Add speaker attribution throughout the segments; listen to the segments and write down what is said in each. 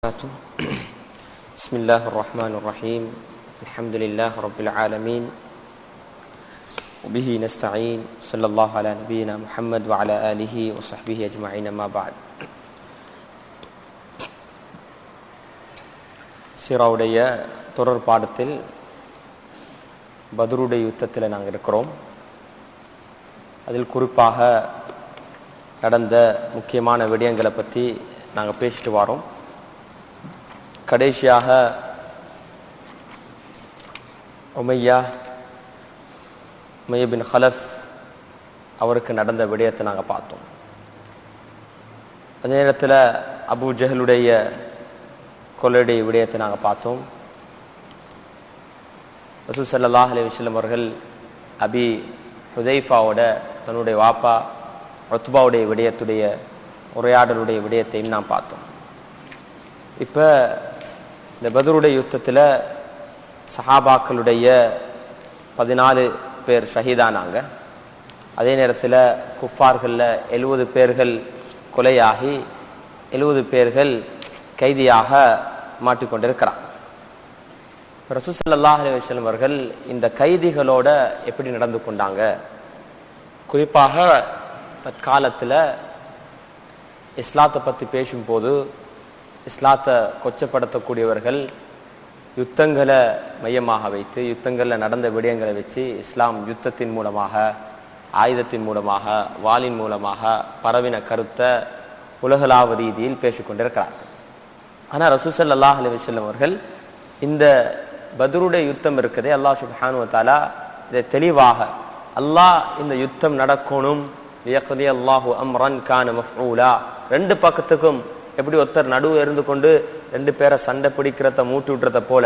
Speaker 1: بسم الله الرحمن الرحيم الحمد لله رب العالمين وبه نستعين صلى الله على نبينا محمد وعلى آله وصحبه أجمعين ما بعد சீராவுடைய தொடர் பாடத்தில் பத்ருடைய யுத்தத்தில் நாங்கள் இருக்கிறோம். அதில் குறிப்பாக நடந்த முக்கியமான விடயங்களை பற்றி நாங்கள் பேசிட்டு வரோம். கடைசியாக உமையா பின் ஹலஃப் அவருக்கு நடந்த விடயத்தை நாங்கள் பார்த்தோம். அந்த நேரத்தில் அபு ஜஹலுடைய கொலையுடைய விடயத்தை நாங்கள் பார்த்தோம். ரசூல் ஸல்லல்லாஹு அலைஹி வஸல்லம் அவர்கள் அபி ஹுதைஃபாவோட தன்னுடைய வாப்பா உத்பாவுடைய விடயத்துடைய உரையாடலுடைய விடயத்தையும் நாம் பார்த்தோம். இப்போ இந்த பத்ருடைய யுத்தத்தில் சஹாபாக்களுடைய 14 பேர் ஷஹீதானாங்க. அதே நேரத்தில் குஃபார்களில் 70 பேர்கள் கொலையாகி 70 பேர்கள் கைதியாக மாட்டிக்கொண்டிருக்கிறாங்க. ரசூல் ஸல்லல்லாஹு அலைஹி வஸல்லம் அவர்கள் இந்த கைதிகளோட எப்படி நடந்து கொண்டாங்க, குறிப்பாக தற்காலத்தில் இஸ்லாத்தை பற்றி பேசும்போது இஸ்லாத்தை கொச்சப்படுத்தக்கூடியவர்கள் யுத்தங்களை மையமாக வைத்து யுத்தங்களில் நடந்த விடயங்களை வச்சு இஸ்லாம் யுத்தத்தின் மூலமாக, ஆயுதத்தின் மூலமாக, வாளின் மூலமாக பரவின கருத்தை உலகளாவ ரீதியில் பேசிக்கொண்டிருக்கிறார்கள். ஆனால் ரசூல் ஸல்லல்லாஹு அலைஹி வஸல்லம் அவர்கள் இந்த பத்ருடைய யுத்தம் இருக்குதே, அல்லாஹ் சுப்ஹானஹு வ தஆலா இதை தெளிவாக அல்லாஹ் இந்த யுத்தம் நடக்கணும், லியக்தி அல்லாஹு அம்ரன் கான மஃஊலா, ரெண்டு பக்கத்துக்கும் எப்படி ஒருத்தர் நடுவு இருந்து கொண்டு 2 பேரை சண்டை பிடிக்கிறத மூட்டி விட்டுறத போல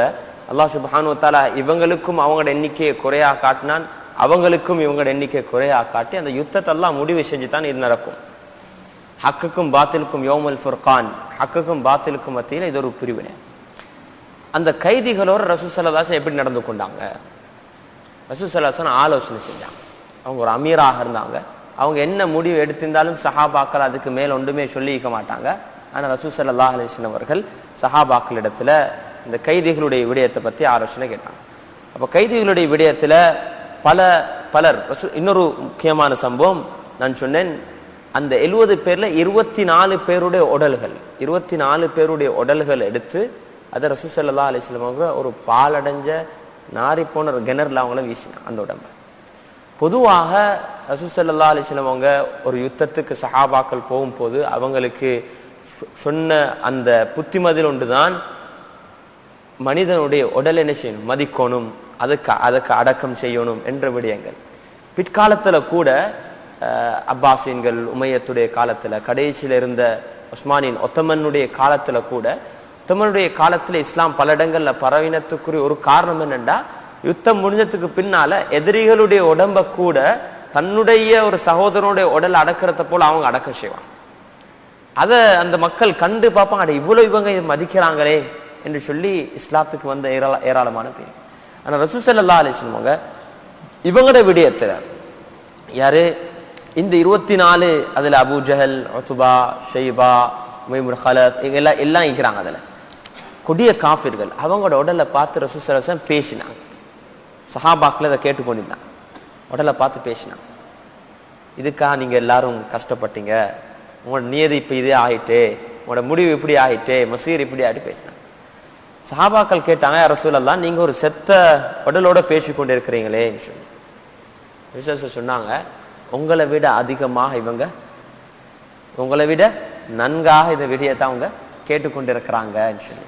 Speaker 1: அல்லாஹ் சுப்ஹானஹு வ தஆலா இவங்களுக்கும் அவங்களோட எண்ணிக்கையை குறையா காட்டினான், அவங்களுக்கும் இவங்களோட எண்ணிக்கையை குறையா காட்டி அந்த யுத்தத்தை எல்லாம் முடிவு செஞ்சுதான் இது நடக்கும். ஹக்குக்கும் பாத்திலுக்கும் யௌமுல் ஃபுர்கான், ஹக்குக்கும் பாத்திலுக்கும் மத்தியில் இது ஒரு பிரிவினை. அந்த கைதிகளோட ரசூல் ஸல்லல்லாஹு அலைஹி வஸல்லம் எப்படி நடந்து கொண்டாங்க? ரசூல் ஸல்லல்லாஹு அலைஹி வஸல்லம் ஆலோசனை செஞ்சாங்க. அவங்க ஒரு அமீராக இருந்தாங்க. அவங்க என்ன முடிவு எடுத்திருந்தாலும் சஹாபாக்கள் அதுக்கு மேல் ஒன்றுமே சொல்லிக்க மாட்டாங்க. ஆனால் ரசூல் ஸல்லல்லாஹு அலைஹி வஸல்லம் அவர்கள் சஹாபாக்களிடத்துல இந்த கைதிகளுடைய விடயத்தை பற்றி ஆலோசனை கேட்டாங்க. அப்போ கைதிகளுடைய விடயத்தில் பலர் இன்னொரு முக்கியமான சம்பவம் நான் சொன்னேன், அந்த 70 பேர்ல 24 பேருடைய உடல்கள் 24 பேருடைய உடல்கள் எடுத்து அதை ரசூல் ஸல்லல்லாஹு அலைஹி வஸல்லம் அவங்க ஒரு பாலடைஞ்ச நாரி போன கிணறுல அவங்கள வீசினாங்க அந்த உடம்பை. பொதுவாக ரசூல் ஸல்லல்லாஹு அலைஹி வஸல்லம் அவங்க ஒரு யுத்தத்துக்கு சஹாபாக்கள் போகும்போது அவங்களுக்கு சொன்ன அந்த புத்திமதில் ஒன்றுதான், மனிதனுடைய உடல் என்ன செய்யணும், மதிக்கணும், அதுக்கு அடக்கம் செய்யணும் என்ற விடயங்கள். பிற்காலத்துல கூட அப்பாசின்கள், உமையத்துடைய காலத்துல, கடைசியில இருந்த உஸ்மானின் ஒத்தமனுடைய காலத்துல கூட, ஒத்தமனுடைய காலத்துல இஸ்லாம் பல இடங்கள்ல பரவினத்துக்குரிய ஒரு காரணம் என்னன்னா, யுத்தம் முடிஞ்சதுக்கு பின்னால எதிரிகளுடைய உடம்ப கூட தன்னுடைய ஒரு சகோதரனுடைய உடல் அடக்கிறத போல அவங்க அடக்கம் செய்வாங்க. அதை அந்த மக்கள் கண்டு பார்ப்பாங்க, அட இவ்வளவு இவங்க மதிக்கிறாங்களே என்று சொல்லி இஸ்லாத்துக்கு வந்த ஏராளமான பேர். ஆனா ரசூல் ஸல்லல்லாஹு அலைஹி வஸல்லம் அவங்க இவங்களோட விடயத்துல யாரு, இந்த 24 அதுல அபூ ஜஹல், உத்பா, ஷைபா, உமையா பின் ஹலஃப் எல்லாம் இருக்கிறாங்க. அதுல கொடிய காஃபிர்கள். அவங்களோட உடலை பார்த்து ரசூல் ஸல்லல்லாஹு அலைஹி வஸல்லம் பேசினாங்க. சஹாபாக்கள் அதை கேட்டுக்கொண்டிருந்தாங்க. உடலை பார்த்து பேசினாங்க, இதுக்காக நீங்க எல்லாரும் கஷ்டப்பட்டீங்க, உங்களோட நியதி இப்ப இதே ஆயிட்டே, உங்களோட முடிவு இப்படி ஆயிட்டே, மசீர் இப்படி ஆயிட்டு பேசினாங்க. சஹாபாக்கள் கேட்டாங்க, யா ரசூலல்லாஹ், நீங்க ஒரு செத்த உடலோட பேசிக்கொண்டு இருக்கிறீங்களே சொல்லி விசேஷம் சொன்னாங்க, உங்களை விட அதிகமாக இவங்க, உங்களை விட நன்காக இந்த விடயத்தை அவங்க கேட்டுக்கொண்டிருக்கிறாங்க சொல்லி.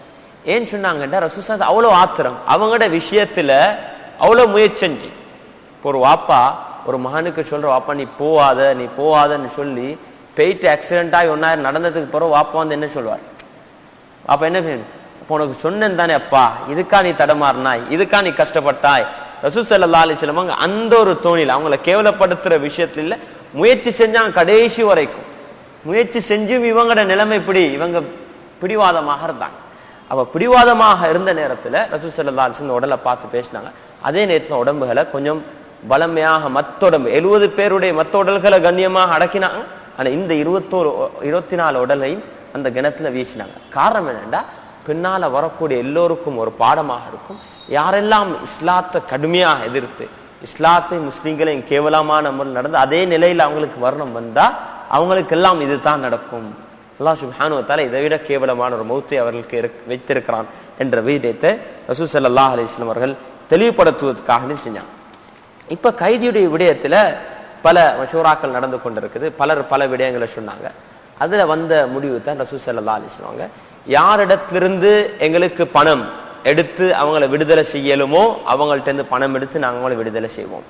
Speaker 1: ஏன் சொன்னாங்கன்னா, ரசூல் ஸல்லல்லாஹு அவ்வளோ ஆத்திரம், அவங்களோட விஷயத்துல அவ்வளோ முயற்சி செஞ்சு. இப்போ ஒரு வாப்பா ஒரு மகனுக்கு சொல்ற, வாப்பா நீ போவாதன்னு சொல்லி போயிட்டு ஆக்சிடென்ட் ஆகி ஒன்னா நடந்ததுக்கு பிறகு வாப்பா வந்து என்ன சொல்வார், வாப்பா என்ன செய்யணும், இப்போ உனக்கு சொன்னேன் தானே அப்பா, இதுக்கா நீ தடமாறினாய், இதுக்கா நீ கஷ்டப்பட்டாய். ரசூல் ஸல்லல்லாஹு அலைஹி வஸல்லம் அந்த ஒரு தோணில் அவங்கள கேவலப்படுத்துற விஷயத்துல இல்ல, முயற்சி செஞ்சாங்க கடைசி வரைக்கும். முயற்சி செஞ்சும் இவங்களோட நிலைமை இப்படி, இவங்க பிடிவாதமாக இருந்தாங்க. அப்ப பிடிவாதமாக இருந்த நேரத்துல ரசூல் ஸல்லல்லாஹு அலைஹி வஸல்லம் உடலை பார்த்து பேசினாங்க. அதே நேரத்துல உடம்புகளை கொஞ்சம் பலமையாக மத்த உடம்பு 70 பேருடைய மத்த உடல்களை கண்ணியமாக அடக்கினாங்க. ஆனா இந்த 24 உடலையும் அந்த கிணத்துல வீசினாங்க. காரணம் என்னன்னா, பின்னால வரக்கூடிய எல்லோருக்கும் ஒரு பாடமாக இருக்கும். யாரெல்லாம் இஸ்லாத்தை கடுமையாக எதிர்த்து இஸ்லாத்தை முஸ்லிம்களையும் கேவலமான முறையில் நடந்து அதே நிலையில் அவங்களுக்கு மரணம் வந்தா அவங்களுக்கு எல்லாம் இதுதான் நடக்கும். அல்லாஹ் சுப்ஹானஹு வ தஆலா இதை விட கேவலமான ஒரு மௌத்தை அவர்களுக்கு வைத்திருக்கிறான் என்ற விடயத்தை ரசூல் ஸல்லல்லாஹு அலைஹி வஸல்லம் அவர்கள் தெளிவுபடுத்துவதற்காக செஞ்சாங்க. இப்ப கைதியுடைய விடயத்துல பல மஷூராக்கள் நடந்து கொண்டிருக்குது. பலர் பல விடயங்களை சொன்னாங்க. அதுல வந்த முடிவு தான் ரசூல் ஸல்லல்லாஹு அலைஹி வஸல்லம் அவங்க, யாரிடத்திலிருந்து எங்களுக்கு பணம் எடுத்து அவங்களை விடுதலை செய்யலுமோ அவங்கள்ட்ட இருந்து பணம் எடுத்து நாங்கள் அவங்களை விடுதலை செய்வோம்.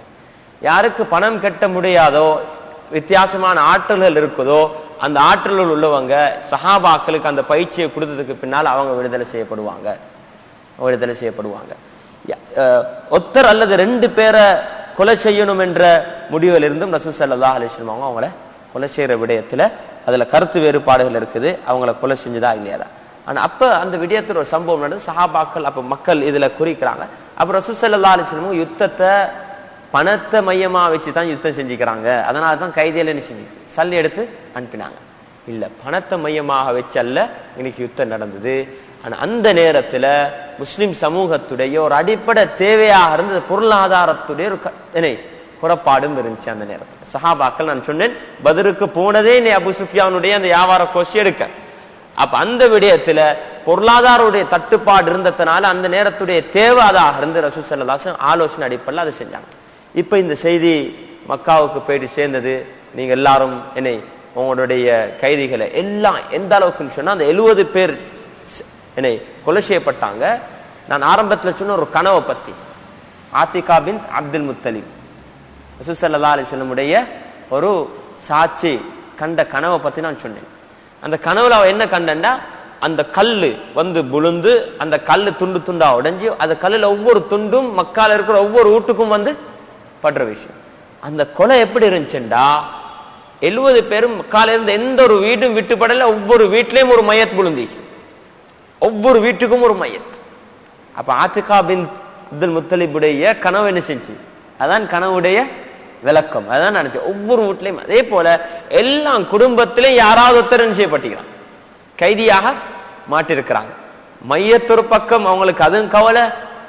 Speaker 1: யாருக்கு பணம் கட்ட முடியாதோ, வித்தியாசமான ஆற்றல்கள் இருக்குதோ, அந்த ஆற்றல்கள் உள்ளவங்க சஹாபாக்களுக்கு அந்த பயிற்சியை கொடுத்ததுக்கு பின்னால் அவங்க விடுதலை செய்யப்படுவாங்க. ஒத்தர் அல்லது 2 பேரை கொலை செய்யணும் என்ற முடிவில் இருந்தும் ரசூல் ஸல்லல்லாஹு அலைஹி வஸல்லம் அவங்கள கொலை செய்யற விடயத்துல அதுல கருத்து வேறுபாடுகள் இருக்குது. அவங்கள கொலை செஞ்சதா இல்லையாதா. ஆனா அப்ப அந்த விடயத்துல ஒரு சம்பவம் நடந்து சஹாபாக்கள் அப்ப மக்கள் இதுல குறிக்கிறாங்க. அப்ப ரசூல் ஸல்லல்லாஹு அலைஹி வஸல்லம் யுத்தத்தை பணத்தை மையமா வச்சுதான் யுத்தம் செஞ்சுக்கிறாங்க. அதனாலதான் கைதியில என்ன செஞ்சு சல்லி எடுத்து அனுப்பினாங்க. இல்ல, பணத்தை மையமாக வச்சல்ல இன்னைக்கு யுத்தம் நடந்தது. ஆனா அந்த நேரத்துல முஸ்லிம் சமூகத்துடைய ஒரு அடிப்படை தேவையாக இருந்தது பொருளாதாரத்துடைய ஒரு குறைபாடும் இருந்துச்சு. அந்த நேரத்துல சஹாபாக்கள், நான் சொன்னேன் பத்ருக்கு போனதே அபு சுஃபியானுடைய அந்த வியாபார கோஷி எடுக்க. அப்ப அந்த விடயத்துல பொருளாதாரத்துடைய தட்டுப்பாடு இருந்ததுனால அந்த நேரத்துடைய தேவை அதாக இருந்து ரசூல் ஸல்லல்லாஹு அலைஹி வஸல்லம் ஆலோசனை அடிப்படையில் அதை செஞ்சாங்க. இப்ப இந்த செய்தி மக்காவுக்கு போயிட்டு சேர்ந்தது. நீங்க எல்லாரும் என்னை உங்களுடைய கைதிகளை எல்லாம் எந்த அளவுக்குன்னு சொன்னா அந்த 70 பேர் என்னை கொலை செய்யப்பட்டாங்க. நான் ஆரம்பத்தில் சொன்ன ஒரு கனவை பத்தி, ஆத்திகா பின்த் அப்துல் முத்தலிப் ரசூல் ஸல்லல்லாஹு அலைஹி வஸல்லம் உடைய ஒரு சாட்சி கண்ட கனவை பத்தி நான் சொன்னேன். அந்த கனவுல அவ என்ன கண்டா, அந்த கல்லு வந்து புழுந்து அந்த கல்லு துண்டு துண்டா உடைஞ்சி அந்த கல்லுல ஒவ்வொரு துண்டும் மக்கால இருக்கிற ஒவ்வொரு வீட்டுக்கும் வந்து படுற விஷயம். அந்த கொலை எப்படி இருந்துச்சுண்டா, 70 பேரும் மக்கால இருந்த எந்த ஒரு வீடும் விட்டுப்படல. ஒவ்வொரு வீட்லயும் ஒரு மையத் புழுந்துச்சு, ஒவ்வொரு வீட்டுக்கும் ஒரு மையத். அப்ப ஆத்திகா பின்த் அப்துல் முத்தலிபுடைய கனவு என்ன செஞ்சு, அதான் கனவுடைய விளக்கம். அதான் நினைச்சு ஒவ்வொரு வீட்லயும் அதே போல எல்லா குடும்பத்திலையும் யாராவது ஒருத்தர் செய்யப்பட்டிருக்கிறான், கைதியாக மாட்டிருக்கிறாங்க. மையத்தொரு பக்கம் அவங்களுக்கு அதுவும் கவலை,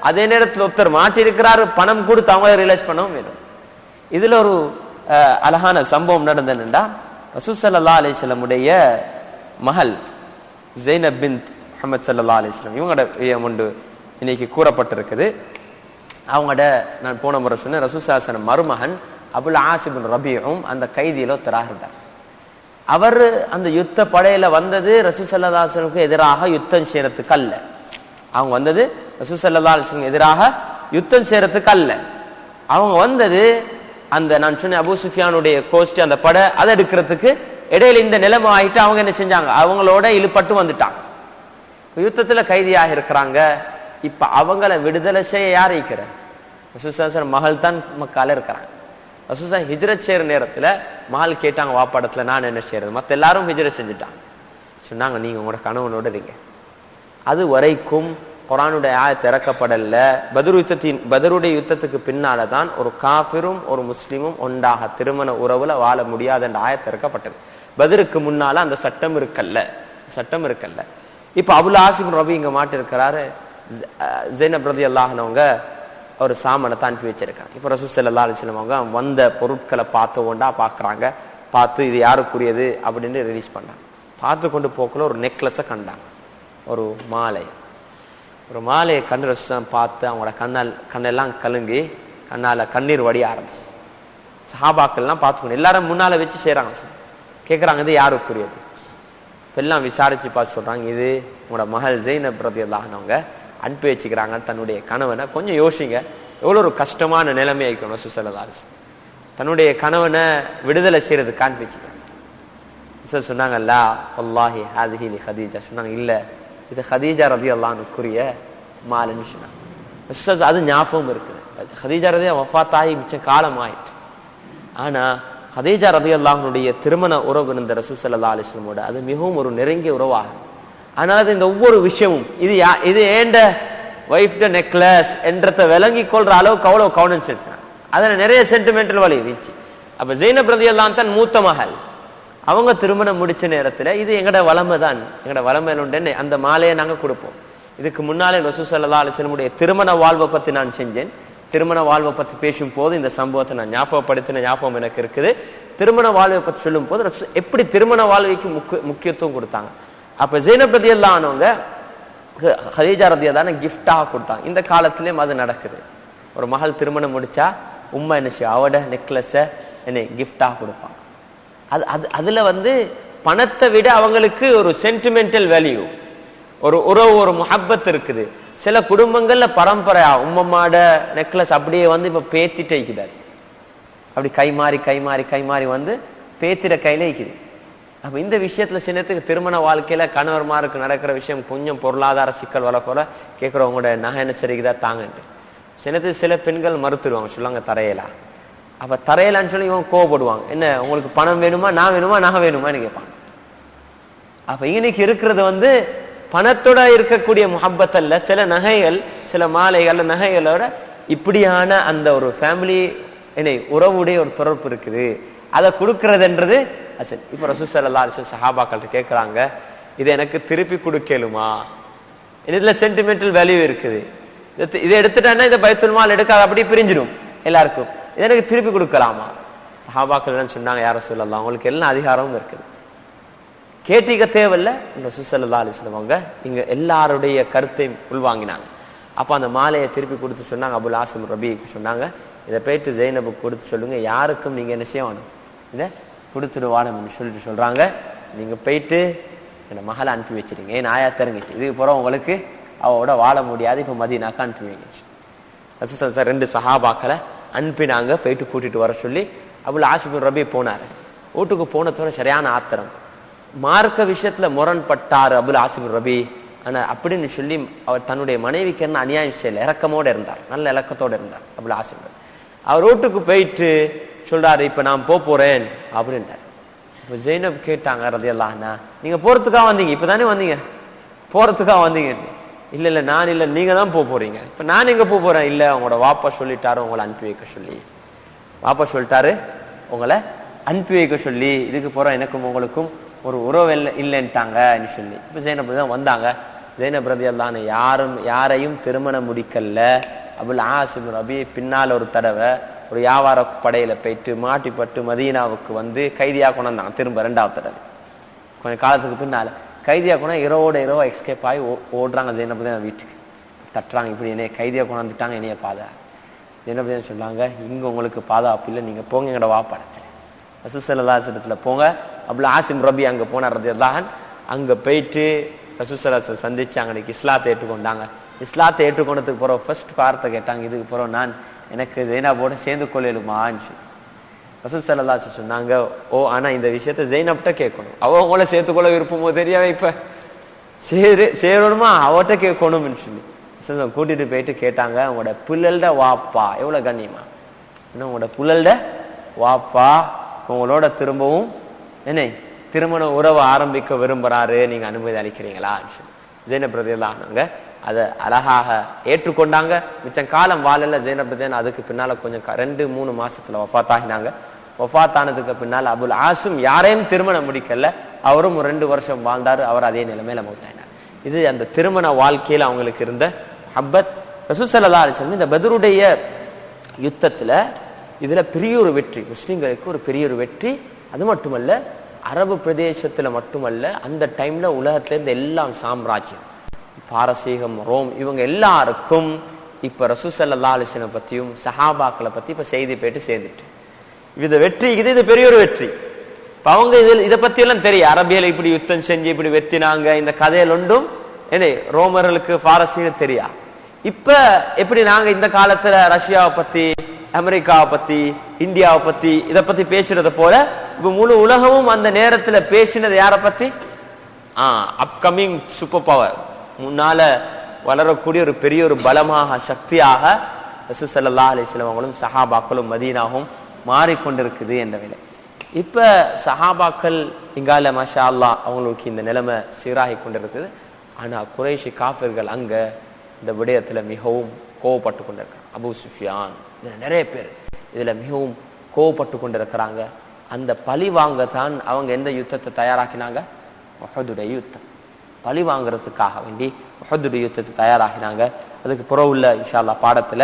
Speaker 1: அதே நேரத்தில் ஒருத்தர் மாட்டிருக்கிறாரு, பணம் கொடுத்து அவங்கள ரியலைஸ் பண்ணவும் வேணும். இதுல ஒரு அழகான சம்பவம் நடந்ததுன்னா, ரசூல் ஸல்லல்லாஹு அலைஹி வஸல்லம் உடைய மகள் ஸைனப் பின்த் முஹம்மது ஸல்லல்லாஹு அலைஹி வஸல்லம் இவங்களோட ஒன்று இன்னைக்கு கூறப்பட்டிருக்குது. அவங்களோட நான் போன முறை சொன்ன ரசூல் ஸல்லல்லாஹு அலைஹி வஸல்லம் மருமகன் அபுல் ஆஸ் இப்னு ரபீஉம் அந்த கைதியில ஒருத்தராக இருந்தார். அவர் அந்த யுத்த படையில வந்தது ரசூல் ஸல்லல்லாஹு அலைஹி வஸல்லம் எதிராக யுத்தம் செய்யறதுக்கு அல்ல. அவங்க வந்தது ரசூல் ஸல்லல்லாஹு அலைஹி வஸல்லம் எதிராக யுத்தம் செய்யறதுக்கு அல்ல. அவங்க வந்தது அந்த நான் சொன்ன அபூ சுஃபியானுடைய கோஷ்டி அந்த படை அதை எடுக்கிறதுக்கு. இடையில இந்த நிலைமை ஆகிட்டு அவங்க என்ன செஞ்சாங்க, அவங்களோட இழுப்பட்டு வந்துட்டாங்க. யுத்தத்துல கைதியாக இருக்கிறாங்க. இப்ப அவங்கள விடுதலை செய்ய யார் இருக்கிற, ரசூல் ஸல்லல்லாஹு அலைஹி வஸல்லம் மகள் தான் மக்கால இருக்கிறாங்க. ரசூல் ஸல்லல்லாஹு ஹிஜ்ரத் செய்யற நேரத்துல மகள் கேட்டாங்க, வாப்பாடத்துல நான் என்ன செய்யறது, மத்த எல்லாரும் ஹிஜ்ரத் செஞ்சுட்டாங்க. சொன்னாங்க, நீங்க உங்களோட கணவனோட இருங்க. அது வரைக்கும் குர்ஆனுடைய ஆயத் இறக்கப்படல. பத்ருடைய யுத்தத்துக்கு பின்னால்தான் ஒரு காஃபிரும் ஒரு முஸ்லிமும் ஒன்றாக திருமண உறவுல வாழ முடியாத என்ற ஆயத் இறக்கப்பட்டது. பத்ருக்கு முன்னால அந்த சட்டம் இருக்கல்ல. இப்ப அபுல் ஆஸ் இப்னு ரபீ இங்க மாட்டி இருக்கிறாரு. ஸைனப் ரலியல்லாஹு அன்ஹாங்க ஒரு சாமனை தான் அனுப்பி வச்சிருக்காங்க. இப்ப ரசூல் ஸல்லல்லாஹு அலைஹி வஸல்லம் அவங்க வந்த பொருட்களை பாக்குறாங்க. பார்த்து இது யாருக்குரியது அப்படின்னு ரிலீஸ் பண்ணாங்க. பார்த்து கொண்டு போக்குள்ள ஒரு நெக்லஸை கண்டாங்க, ஒரு மாலையை கண்டு ரசூல் பார்த்து அவங்களோட கண்ணெல்லாம் கலங்கி கண்ணால கண்ணீர் வடிய ஆரம்பிச்சு. சஹாபாக்கள்லாம் பார்த்துக்கணும், எல்லாரும் முன்னால வச்சு செய்யறாங்க. கேட்கறாங்க, இது யாருக்குரியது? எல்லாம் விசாரிச்சு பார்த்து சொல்றாங்க, இது உங்களோட மகள் ஸைனப் ரலியல்லாஹு அன்ஹா அனுப்பி வச்சுக்கிறாங்க தன்னுடைய கணவனை. கொஞ்சம் யோசிங்க, எவ்வளவு ஒரு கஷ்டமான நிலைமை ஆயிக்கணும். ரசூல் ஸல்லல்லாஹு அலைஹி வஸல்லம் தன்னுடைய கணவனை விடுதலை செய்யறதுக்கு அனுப்பி வச்சுக்கிறாங்க. சொன்னாங்க, லா வல்லாஹி ஹாதிஹி லி ஹதீஜா. சொன்னாங்க, இல்ல இது ஹதீஜா ரலியல்லாஹு அன்ஹுக்குரிய மாலுன்னு சொன்னாங்க. அது ஞாபகம் இருக்குது. ஹதீஜா ரலியல்லாஹு வஃபாத் ஆகி மிச்சம் காலம் ஆயிட்டு. ஆனா ஹதீஜா ரலியல்லாஹு அன்ஹுடைய திருமண உறவு இருந்த ரசூல் ஸல்லல்லாஹு அலைஹி வஸல்லம் அது மிகவும் ஒரு நெருங்கிய உறவாகும். ஆனால் இந்த ஒவ்வொரு விஷயமும் இது ஏண்ட வைஃப்ட நெக்லஸ் என்றத விளங்கி கொள்ற அளவுக்கு அவ்வளவு கவனம் செலுத்தினாங்க. அதுல நிறைய சென்டிமெண்டல் வழி இருந்துச்சு. அப்ப ஸைனப் ரலியல்லாஹு அன்ஹா மூத்த மகள், அவங்க திருமணம் முடிச்ச நேரத்துல இது எங்கட வளமை தான், எங்கட வளமை உண்டு, அந்த மாலையை நாங்க கொடுப்போம். இதுக்கு முன்னாலே ரசூல் ஸல்லல்லாஹு அலைஹி வஸல்லம் திருமண வாழ்வை பத்தி நான் செஞ்சேன். திருமண வாழ்வை பத்தி பேசும் போது இந்த சம்பவத்தை நான் ஞாபகப்படுத்தின ஞாபகம் எனக்கு இருக்குது. திருமண வாழ்வை பத்தி சொல்லும் போது எப்படி திருமண வாழ்வைக்கு முக்கியத்துவம் கொடுத்தாங்க. அப்ப ஜைனப் ரலியல்லாஹு அன்ஹா ஹதீஜா ரலியல்லாஹு அன்ஹா கிஃப்டாக கொடுத்தாங்க. இந்த காலத்திலேயும் அது நடக்குது. ஒரு மகள் திருமணம் முடிச்சா உம்மா என்ன செய்ய, அவட நெக்லஸ என்ன கிஃப்டாக கொடுப்பாங்க. அதுல பணத்தை விட அவங்களுக்கு ஒரு சென்டிமெண்டல் வேல்யூ, ஒரு உறவு, ஒரு முஹப்பத் இருக்குது. சில குடும்பங்கள்ல பரம்பரையா உம்மம்மாட நெக்லஸ் அப்படியே இப்ப பேத்திட்டு வைக்கிறாரு, அப்படி கை மாறி பேத்திர கையில வைக்குது. அப்ப இந்த விஷயத்துல சின்னத்துக்கு திருமண வாழ்க்கையில கணவர்மாருக்கு நடக்கிற விஷயம் கொஞ்சம் பொருளாதார சிக்கல் வரக்கூட கேட்கறவங்களோட நகை என்ன சரிக்குதா தாங்கன்ட்டு சின்னத்துக்கு சில பெண்கள் மறுத்துருவாங்க, சொல்லுவாங்க தரையலா. அப்ப தரையலான்னு சொல்லி இவங்க கோவப்படுவாங்க, என்ன உங்களுக்கு பணம் வேணுமா, நான் வேணுமா, நகை வேணுமான்னு கேட்பாங்க. அப்ப இன்னைக்கு இருக்கிறது பணத்தோட இருக்கக்கூடிய முஹப்பத் அல்ல, சில நகைகள், சில மாலைகள், நகைகளோட இப்படியான அந்த ஒரு ஃபேமிலி உறவுடைய ஒரு தொடர்பு இருக்குது, அதை கொடுக்கறதுன்றது அசல். இப்ப ரசூல் ஸல்லல்லாஹு அலைஹி வஸல்லம் சஹாபாக்கள்ட்ட கேட்கறாங்க, இது எனக்கு திருப்பி கொடுக்கலுமா, இதுல சென்டிமெண்டல் வேல்யூ இருக்குது, இதை எடுத்துட்டான்னா இந்த பைத்துல் மால் எடுக்காது, அப்படி பிரிஞ்சிடும் எல்லாருக்கும், இது எனக்கு திருப்பி கொடுக்கலாமா? சஹாபாக்கள் சொன்னாங்க, யா ரசூலல்லாஹ் உங்களுக்கு எல்லா அதிகாரமும் இருக்குது, கேட்டிக்க தேவையில்ல. ரசூல் ஸல்லல்லாஹு அலைஹி வஸல்லம் அவங்க இங்க எல்லாருடைய கருத்தையும் உள்வாங்கினாங்க. அப்ப அந்த மாலையை திருப்பி கொடுத்து சொன்னாங்க, அபுல் ஆசிம் ரபிக்கு சொன்னாங்க, இதை போயிட்டு ஜெய்னபுக்கு கொடுத்து சொல்லுங்க, யாருக்கும் நீங்க என்ன செய்யணும், இதை கொடுத்துடுவானு சொல்லிட்டு சொல்றாங்க, நீங்க போயிட்டு என்ன மகளை அனுப்பி வச்சிருங்க, ஏன் ஆயா தெரிஞ்சிட்டு இதுக்கு போற உங்களுக்கு அவளோட வாழ முடியாது, இப்ப மதீனாக்கு அனுப்பி வைங்க. ரசூல் ரெண்டு சஹாபாக்களை அனுப்பினாங்க, போயிட்டு கூட்டிட்டு வர சொல்லி. அபுல் ஆசிம் ரபி போனாரு. வீட்டுக்கு போனதோட சரியான ஆத்திரம், மார்க்க விஷயத்துல முரண்பட்டாரு அபுல் ஆசிம் ரபி. ஆனா அப்படின்னு சொல்லி அவர் தன்னுடைய மனைவிக்கு என்ன அநியாயம் செய்யல, இறக்கமோட இருந்தார், நல்ல இலக்கத்தோட இருந்தார் அபுல் ஆசிம் ரபி. அவர் வீட்டுக்கு போயிட்டு சொல்றாரு, இப்ப நான் போறேன் அப்படின்ட்டார். இப்ப ஜெய்னப் கேட்டாங்க ரலியல்லாஹு அன்ஹா, நீங்க போறதுக்காக வந்தீங்க, இப்பதானே வந்தீங்க, போறதுக்காக வந்தீங்க? இல்ல நான் இல்ல, நீங்க தான் போறீங்க. இப்ப நான் எங்க போறேன்? இல்ல உங்களோட வாப்பா சொல்லிட்டாரு உங்களை அனுப்பி வைக்க சொல்லி, வாப்பா சொல்லிட்டாரு உங்களை அனுப்பி வைக்க சொல்லி, இதுக்கு போற எனக்கும் உங்களுக்கும் ஒரு உறவு இல்லைன்ட்டாங்கன்னு சொல்லி. இப்ப ஜெய்னப் தான் வந்தாங்க. ஜெய்னப் ரலியல்லாஹு அன்ஹா யாரையும் திருமணம் முடிக்கல. அபுல் ஆசிம் ரபி பின்னால் ஒரு தடவை ஒரு வியாபார படையில போயிட்டு மாட்டிப்பட்டு மதீனாவுக்கு கைதியா கொண்டாங்க. திரும்ப ரெண்டாவது தடவை கொஞ்சம் காலத்துக்கு பின்னால கைதியா கொண்டா இரவோட எஸ்கேப் ஆகி ஓடுறாங்க. ஜெய்னப் தான் வீட்டுக்கு தட்டுறாங்க, இப்படி என்னைய கைதியா கொண்டாந்துட்டாங்க, என்னைய பாதா. ஜெய்னப் தான் சொன்னாங்க, இங்க உங்களுக்கு பாதுகாப்பு இல்லை, நீங்க போங்க எங்கட வாப்பாடத்துல, ரசூல் ஸல்லல்லாஹு அலைஹி வஸல்லம் போங்க. அபுல் ஆசிம் ரபி அங்க போனார் ரலியல்லாஹு அன்ஹு. அங்க போயிட்டு ரசூல் ஸல்லல்லாஹு அலைஹி வஸல்லம் சந்திச்சாங்க. அன்னைக்கு இஸ்லாத்தை ஏற்றுக்கொண்டாங்க. இஸ்லாத்தை ஏற்றுக்கொண்டதுக்கு போற ஃபர்ஸ்ட் வார்த்தை கேட்டாங்க, இதுக்கு போற நான் எனக்கு ஜெய்னபோட சேர்ந்து கொள்ளலுமான்னு. ரசூல் ஸல்லல்லாஹு அலைஹி வஸல்லம் சொன்னாங்க, ஓ ஆனா இந்த விஷயத்த ஜெய்னப்ட்ட கேட்கணும், அவ உங்களை சேர்த்துக்கொள்ள விருப்பமோ தெரியாம, இப்ப சேரணுமா அவட்ட கேட்கணும்னு சொல்லி கூட்டிட்டு போயிட்டு கேட்டாங்க, உங்களோட புள்ளல்ட வாப்பா எவ்வளவு கண்ணியமா, உங்களோட புள்ளல்ட வாப்பா உங்களோட திரும்பவும் என்ன திருமண உறவை ஆரம்பிக்க விரும்புறாரு, நீங்க அனுமதி அளிக்கிறீங்களா? ஜெய்னப் ரலியல்லாஹு அன்ஹா அதை அழகாக ஏற்றுக்கொண்டாங்க. மிச்சம் காலம் வாழல ஜெய்னப் ரலியல்லாஹு. அதுக்கு பின்னால கொஞ்சம் 2-3 மாசத்துல வஃபாத் ஆகினாங்க. வஃபாத் ஆனதுக்கு பின்னால் அபுல் ஆசிம் யாரையும் திருமணம் முடிக்கல, அவரும் 2 வருஷம் வாழ்ந்தாரு. அவர் அதே நிலைமையில மௌத்தாயினார். இது அந்த திருமண வாழ்க்கையில அவங்களுக்கு இருந்த ஹப்பத். ரசூல் ஸல்லல்லாஹு அலைஹி வஸல்லம் இந்த பத்ருடைய யுத்தத்துல இதுல பெரிய ஒரு வெற்றி, முஸ்லிம்களுக்கு ஒரு பெரிய ஒரு வெற்றி. அது மட்டுமல்ல, அரபு பிரதேசத்துல மட்டுமல்ல, அந்த டைம்ல உலகத்துல இருந்து எல்லாம் சாம்ராஜ்யம், பாரசீகம், ரோம், இவங்க எல்லாருக்கும் இப்ப ரசூல் ஸல்லல்லாஹு அலைஹி வஸல்லம் பத்தியும் சஹாபாக்களை பத்தி இப்ப செய்தி போயிட்டு சேர்ந்துட்டு, இது வெற்றி, இது பெரிய ஒரு வெற்றி. அவங்க இதை பத்தி எல்லாம் தெரியும், அரபியல இப்படி யுத்தம் செஞ்சு இப்படி வெற்றினாங்க, இந்த கதையில் ஒன்றும் என்ன ரோமர்களுக்கு பாரசீகம் தெரியா. இப்ப எப்படி நாங்க இந்த காலத்துல ரஷ்யாவை பத்தி, அமெரிக்காவை பத்தி, இந்தியாவை பத்தி இதை பத்தி பேசுறத போல இப்ப முழு உலகமும் அந்த நேரத்துல பேசினது யார பத்தி? அப்கமிங் சூப்பர் பவர், முன்னால வளரக்கூடிய ஒரு பெரிய ஒரு பலமாக, சக்தியாக ரசூல் ஸல்லல்லாஹு அலைஹி வஸல்லம் அவங்களும் சஹாபாக்களும் மதீனாவும் மாறிக்கொண்டிருக்குது என்ற நிலை. இப்ப சஹாபாக்கள் இங்கால மாஷா அல்லாஹ் அவங்களுக்கு இந்த நிலைமை சீராகி கொண்டிருக்குது. ஆனா குறைஷி காஃபிர்கள் அங்க இந்த விடயத்துல மிகவும் கோவப்பட்டு கொண்டிருக்கிறாங்க. அபூ சுஃபியான், இதுல நிறைய பேர் இதுல மிகவும் கோவப்பட்டு கொண்டிருக்கிறாங்க. அந்த பழி வாங்கத்தான் அவங்க எந்த யுத்தத்தை தயாராக்கினாங்க? உஹதுடைய யுத்தம். பழி வாங்குறதுக்காக வேண்டி உஹதுடைய யுத்தத்தை தயாராகினாங்க. அதுக்கு புறவுள்ள இன்ஷா அல்லாஹ் பாடத்துல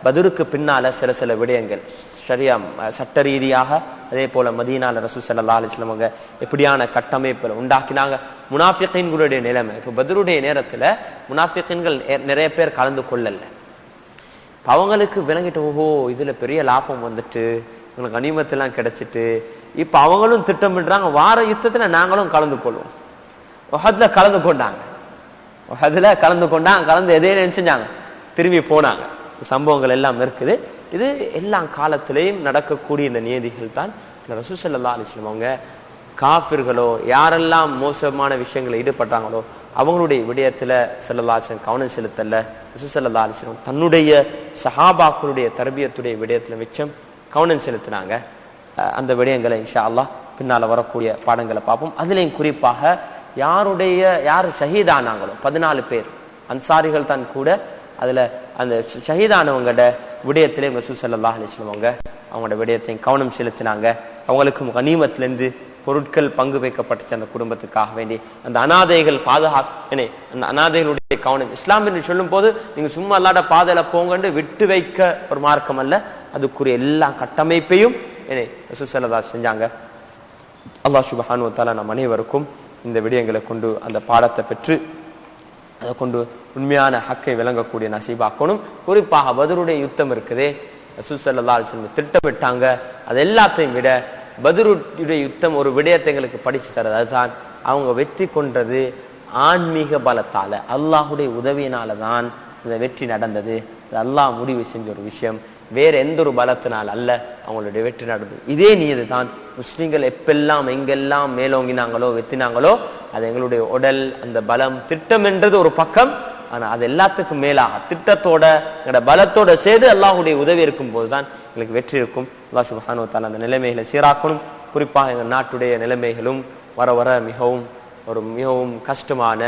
Speaker 1: பத்ருக்கு பின்னால சில விடயங்கள் ஷரியா சட்ட ரீதியாக, அதே போல மதீனால ரசூல் ஸல்லல்லாஹு அலைஹி வஸல்லம் அவங்க எப்படியான கட்டமைப்புல உண்டாக்கினாங்க, முனாஃபிகீன்களுடைய நிலைமை. இப்ப பத்ருடைய நேரத்துல முனாஃபிகீன்கள் நிறைய பேர் கலந்து கொள்ளல. அவங்களுக்கு விளங்கிட்டு, ஓஹோ இதுல பெரிய லாபம் வந்துட்டு, உங்களுக்கு கனிமத்தெல்லாம் கிடைச்சிட்டு, இப்ப அவங்களும் திட்டமிடுறாங்க வார யுத்தத்துல நாங்களும் கலந்து கொள்வோம். உஹதுல கலந்து கொண்டாங்க. உஹதுல கலந்து எதே நினைச்சாங்க, திரும்பி போனாங்க. சம்பவங்கள் எல்லாம் இருக்குது. இது எல்லா காலத்திலையும் நடக்கக்கூடிய இந்த நியதிகள் தான். ரசூல் ஸல்லல்லாஹு அலைஹி வஸல்லம் அவங்க காஃபிர்களோ யாரெல்லாம் மோசமான விஷயங்களை ஈடுபட்டாங்களோ அவங்களுடைய விடயத்துல ஸல்லல்லாஹு அலைஹி வஸல்லம் கவனம் செலுத்தல. ரசூல் ஸல்லல்லாஹு அலைஹி வஸல்லம் தன்னுடைய சஹாபாக்களுடைய தர்பியத்துடைய விடயத்துல மிச்சம் கவனம் செலுத்தினாங்க. அந்த விடயங்களை இன்ஷா அல்லாஹ் பின்னால வரக்கூடிய பாடங்களை பார்ப்போம். அதுலயும் குறிப்பாக யார் ஷஹீதானாங்களோ 14 பேர் அன்சாரிகள் தான் கூட, அதுல அந்த ஷஹீதானவங்களோட விடயத்திலே ரசூல் ஸல்லல்லாஹு அலைஹி வஸல்லம் அவங்களோட விடயத்தையும் கவனம் செலுத்தினாங்க. அவங்களுக்கு கனிமத்துல இருந்து பொருட்கள் பங்கு வைக்கப்பட்டுச்சு அந்த குடும்பத்துக்காக வேண்டி. அந்த அனாதைகள் அந்த அனாதைகளுடைய கவனம் இஸ்லாம் என்று சொல்லும் போது நீங்க சும்மா அல்லாட பாதையில போங்கன்னு விட்டு வைக்க ஒரு மார்க்கம் அல்ல, அதுக்குரிய எல்லா கட்டமைப்பையும் ரசூல் ஸல்லல்லாஹு செஞ்சாங்க. அல்லாஹ் சுப்ஹானஹு வ தஆலா நம் அனைவருக்கும் இந்த விடயங்களை கொண்டு அந்த பாடத்தை பெற்று அதை கொண்டு உண்மையான ஹக்கை விளங்கக்கூடிய நசீபாக்கணும். குறிப்பாக பத்ருடைய யுத்தம் இருக்குதே, ரசூல் ஸல்லல்லாஹு அலைஹி வஸல்லம் திட்டமிட்டாங்க. அது எல்லாத்தையும் விட பத்ருடைய யுத்தம் ஒரு விடயத்தை எங்களுக்கு படிச்சு தரது. அதுதான் அவங்க வெற்றி கொண்டது ஆன்மீக பலத்தால, அல்லாஹுடைய உதவியினால தான் இந்த வெற்றி நடந்தது. அல்லாஹ் முடிவு செஞ்ச ஒரு விஷயம், வேற எந்த ஒரு பலத்தினால் அல்ல அவங்களுடைய வெற்றி நடந்தது. இதே நீதி தான் முஸ்லிம்கள் எப்பெல்லாம் எங்கெல்லாம் மேலோங்கினாங்களோ வெற்றினாங்களோ, அது எங்களுடைய உடல் அந்த பலம் திட்டம் என்றது ஒரு பக்கம். ஆனா அது எல்லாத்துக்கும் மேலாக திட்டத்தோட எங்களோட பலத்தோட சேர்ந்து அல்லாஹுடைய உதவி இருக்கும் போதுதான் எங்களுக்கு வெற்றி இருக்கும். அல்லாஹ் சுப்ஹானஹு வ தஆலா அந்த நிலைமைகளை சீராக்கணும். குறிப்பாக எங்கள் நாட்டுடைய நிலைமைகளும் வர வர மிகவும் கஷ்டமான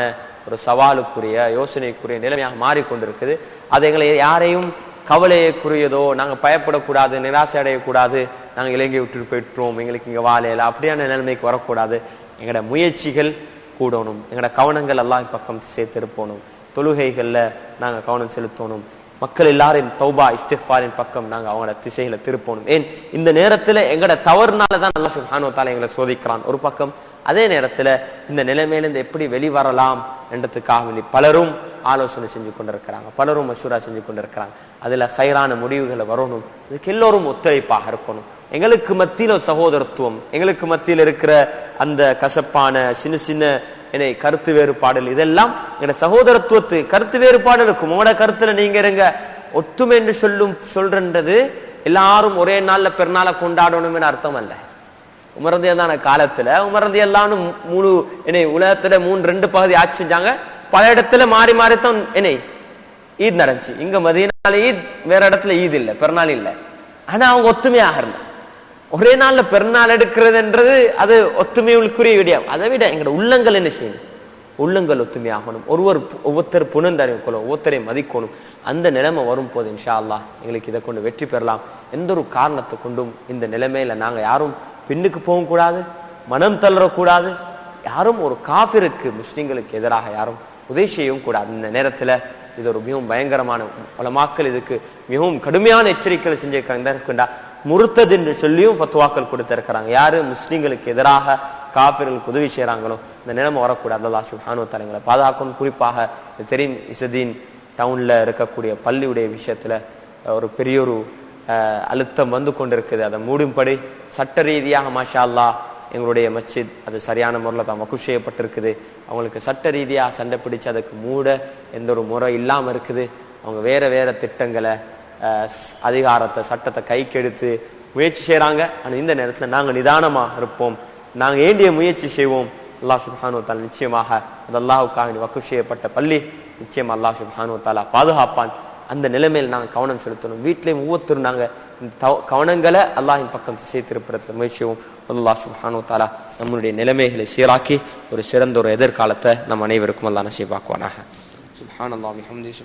Speaker 1: ஒரு சவாலுக்குரிய யோசனைக்குரிய நிலைமையாக மாறிக்கொண்டிருக்குது. அது எங்களை யாரையும் கவலைக்குரியதோ, நாங்க பயப்படக்கூடாது, நிராசை அடையக்கூடாது, நாங்க இலங்கை விட்டு போயிட்டோம், எங்களுக்கு இங்க வாழையில அப்படியான நிலைமைக்கு வரக்கூடாது. எங்களோட முயற்சிகள் கூடணும், எங்களோட கவனங்கள் எல்லாம் பக்கம் சேர்த்திருப்போனும், தொழுகைகள்ல நாங்க கவனம் செலுத்தணும், மக்கள் எல்லாரும் தௌபா இஸ்திக்ஃபாரின் பக்கம் நாங்க அவங்களோட திசைகளை திருப்பணும். ஏன் இந்த நேரத்துல எங்களோட தவறுனாலதான் அல்லாஹ் சுப்ஹானஹு வ தஆலா எங்களை சோதிக்கிறான் ஒரு பக்கம். அதே நேரத்துல இந்த நிலைமையிலிருந்து எப்படி வெளிவரலாம் என்றதுக்காக பலரும் ஆலோசனை செஞ்சு கொண்டிருக்கிறாங்க, பலரும் மஷூரா செஞ்சு கொண்டிருக்கிறாங்க. அதுல ஹைரான முடிவுகளை வரணும். இதுக்கு எல்லோரும் ஒத்துழைப்பாக இருக்கணும். எங்களுக்கு மத்தியில சகோதரத்துவம், எங்களுக்கு மத்தியில் இருக்கிற அந்த கசப்பான சின்ன கருத்து வேறுபாடுகள், இதெல்லாம் எங்க சகோதரத்துவத்து கருத்து வேறுபாடு இருக்கும். உங்களோட கருத்துல நீங்க இருங்க. ஒத்துமை என்று சொல்றது எல்லாரும் ஒரே நாள்ல பெருநாளை கொண்டாடணும் அர்த்தம் அல்ல. உமரதியான காலத்துல உமரதியெல்லாம் முழு உலகத்துல 3 பகுதி ஆட்சி செஞ்சாங்க. பல இடத்துல மாறி மாறித்தான் ஈத் நடந்துச்சு. இங்க மதீனால ஈத், வேற இடத்துல ஈத் இல்ல, பெருநாள் இல்ல. ஆனா அவங்க ஒத்துமையாக இருந்தாங்க. ஒரே நாள்ல பெருநாள் எடுக்கிறதுன்றது அது ஒத்துமைக்குரிய விடயம். அதை விட எங்களோட உள்ளங்கள் என்ன செய்யணும்? உள்ளங்கள் ஒத்துமையாகணும். ஒவ்வொருத்தர் புனந்தறிவிக்கணும், ஒவ்வொருத்தரையும் மதிக்கணும். அந்த நிலைமை வரும் போது இன்ஷா அல்லாஹ் எங்களுக்கு இதை கொண்டு வெற்றி பெறலாம். எந்த ஒரு காரணத்தை கொண்டும் இந்த நிலைமையில நாங்க யாரும் பின்னுக்கு போகக்கூடாது, மனம் தளரக்கூடாது. யாரும் ஒரு காஃபிருக்கு முஸ்லிம்களுக்கு எதிராக யாரும் உதவி செய்யவும் கூடாது. இந்த நேரத்துல இது ஒரு மிகவும் பயங்கரமான உலமாக்கள் இதுக்கு மிகவும் கடுமையான எச்சரிக்கைகள் செஞ்சிருக்காங்க. முர்த்தத் என்று சொல்லியும் ஃபத்வாக்கள் கொடுத்திருக்கிறாங்க. யாரு முஸ்லிம்களுக்கு எதிராக காஃபிர்களுக்கு உதவி செய்யறாங்களோ இந்த நிலைமை வரக்கூடாது. அல்லாஹ் சுப்ஹானஹு வ தஆலா எங்களை பாதுகாக்கணும். குறிப்பாக தெரியும் இசுதீன் டவுன்ல இருக்கக்கூடிய பள்ளியுடைய விஷயத்துல ஒரு பெரிய ஒரு அழுத்தம் வந்து கொண்டிருக்குது. அதை மூடும்படி சட்ட ரீதியாக மாஷா அல்லாஹ் எங்களுடைய மஸ்ஜித் அது சரியான முறையில் தான் வக்ஃப் செய்யப்பட்டிருக்குது. அவங்களுக்கு சட்ட ரீதியாக சண்டை பிடிச்சு அதுக்கு மூட எந்த ஒரு முறை இல்லாம இருக்குது. அவங்க வேற திட்டங்களை அதிகாரத்தை சட்டத்தை கைக்கெடுத்து முயற்சி செய்யறாங்க. ஆனா இந்த நேரத்துல நாங்க நிதானமா இருப்போம், நாங்க வேண்டிய முயற்சி செய்வோம். அல்லாஹ் சுப்ஹானஹு வ தஆலா நிச்சயமாக அது அல்லாஹ்வுக்காக வக்ஃப் செய்யப்பட்ட பள்ளி நிச்சயம் அல்லாஹ் சுப்ஹானஹு வ தஆலா பாதுகாப்பான். அந்த நிலைமையில் நாங்கள் கவனம் செலுத்தணும். வீட்டிலையும் ஒவ்வொருத்தரும் நாங்கள் இந்த கவனங்களை அல்லாஹின் பக்கம் திசை திருப்புறத்துல முயற்சியும். அல்லாஹ் சுப்ஹானஹு வ தஆலா நம்முடைய நிலைமைகளை சீராக்கி ஒரு சிறந்த ஒரு எதிர்காலத்தை நம் அனைவருக்கும் அல்லாஹ் நசீபாக்குவானாக. சுப்ஹானல்லாஹ் வபிஹம்திஹி.